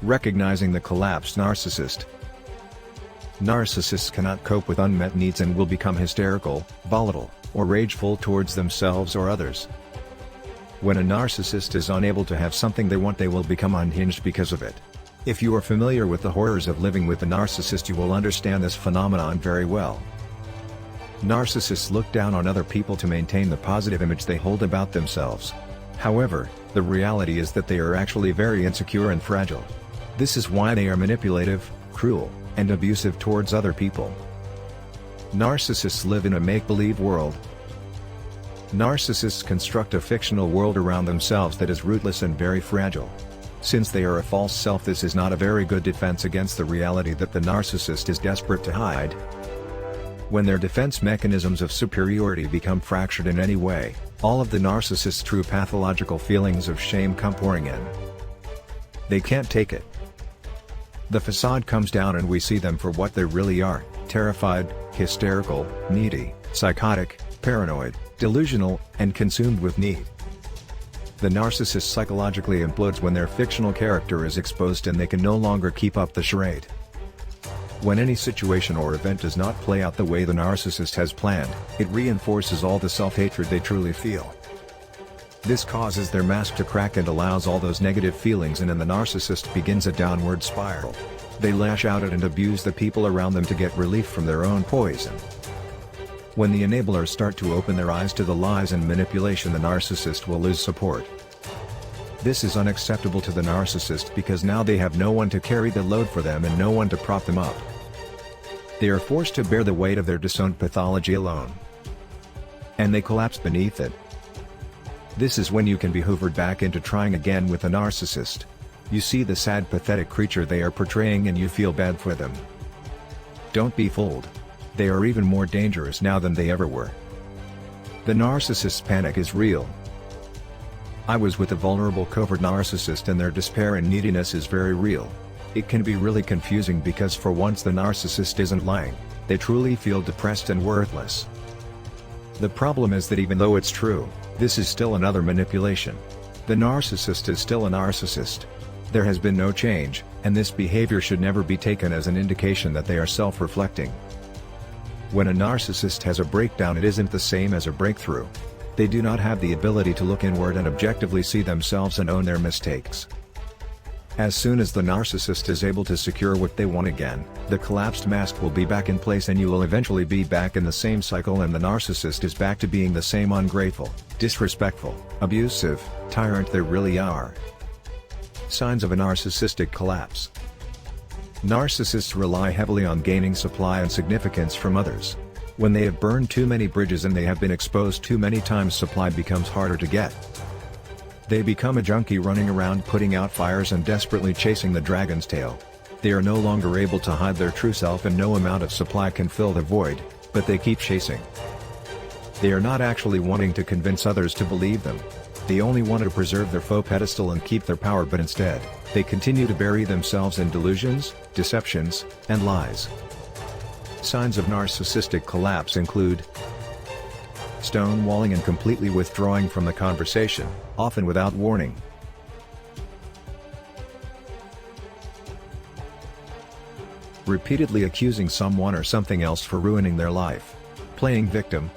Recognizing the collapsed narcissist. Narcissists cannot cope with unmet needs and will become hysterical, volatile, or rageful towards themselves or others. When a narcissist is unable to have something they want, they will become unhinged because of it. If you are familiar with the horrors of living with a narcissist, you will understand this phenomenon very well. Narcissists look down on other people to maintain the positive image they hold about themselves. However, the reality is that they are actually very insecure and fragile. This is why they are manipulative, cruel, and abusive towards other people. Narcissists live in a make-believe world. Narcissists construct a fictional world around themselves that is rootless and very fragile. Since they are a false self, this is not a very good defense against the reality that the narcissist is desperate to hide. When their defense mechanisms of superiority become fractured in any way, all of the narcissist's true pathological feelings of shame come pouring in. They can't take it. The facade comes down and we see them for what they really are: terrified, hysterical, needy, psychotic, paranoid, delusional, and consumed with need. The narcissist psychologically implodes when their fictional character is exposed and they can no longer keep up the charade. When any situation or event does not play out the way the narcissist has planned, it reinforces all the self-hatred they truly feel. This causes their mask to crack and allows all those negative feelings in, and the narcissist begins a downward spiral. They lash out at and abuse the people around them to get relief from their own poison. When the enablers start to open their eyes to the lies and manipulation, the narcissist will lose support. This is unacceptable to the narcissist because now they have no one to carry the load for them and no one to prop them up. They are forced to bear the weight of their disowned pathology alone. And they collapse beneath it. This is when you can be hoovered back into trying again with a narcissist. You see the sad, pathetic creature they are portraying and you feel bad for them. Don't be fooled. They are even more dangerous now than they ever were. The narcissist's panic is real. I was with a vulnerable covert narcissist and their despair and neediness is very real. It can be really confusing because for once the narcissist isn't lying, they truly feel depressed and worthless. The problem is that even though it's true, this is still another manipulation. The narcissist is still a narcissist. There has been no change, and this behavior should never be taken as an indication that they are self-reflecting. When a narcissist has a breakdown, it isn't the same as a breakthrough. They do not have the ability to look inward and objectively see themselves and own their mistakes. As soon as the narcissist is able to secure what they want again, the collapsed mask will be back in place and you will eventually be back in the same cycle, and the narcissist is back to being the same ungrateful, disrespectful, abusive tyrant they really are. Signs of a narcissistic collapse. Narcissists rely heavily on gaining supply and significance from others. When they have burned too many bridges and they have been exposed too many times, supply becomes harder to get. They become a junkie running around putting out fires and desperately chasing the dragon's tail. They are no longer able to hide their true self and no amount of supply can fill the void, but they keep chasing. They are not actually wanting to convince others to believe them. They only want to preserve their faux pedestal and keep their power, but instead, they continue to bury themselves in delusions, deceptions, and lies. Signs of narcissistic collapse include stonewalling and completely withdrawing from the conversation, often without warning. Repeatedly accusing someone or something else for ruining their life. Playing victim.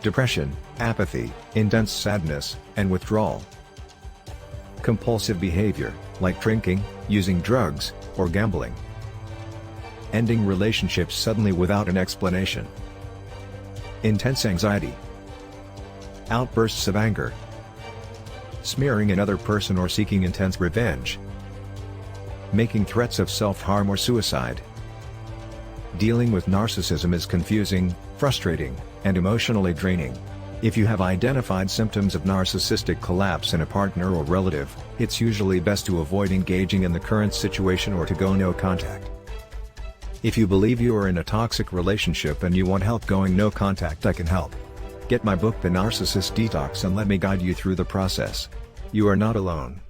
Depression, apathy, intense sadness, and withdrawal. Compulsive behavior, like drinking, using drugs, or gambling. Ending relationships suddenly without an explanation. Intense anxiety. Outbursts of anger. Smearing another person or seeking intense revenge. Making threats of self-harm or suicide. Dealing with narcissism is confusing, frustrating, and emotionally draining. If you have identified symptoms of narcissistic collapse in a partner or relative, it's usually best to avoid engaging in the current situation or to go no contact. If you believe you are in a toxic relationship and you want help going no contact, I can help. Get my book The Narcissist Detox and let me guide you through the process. You are not alone.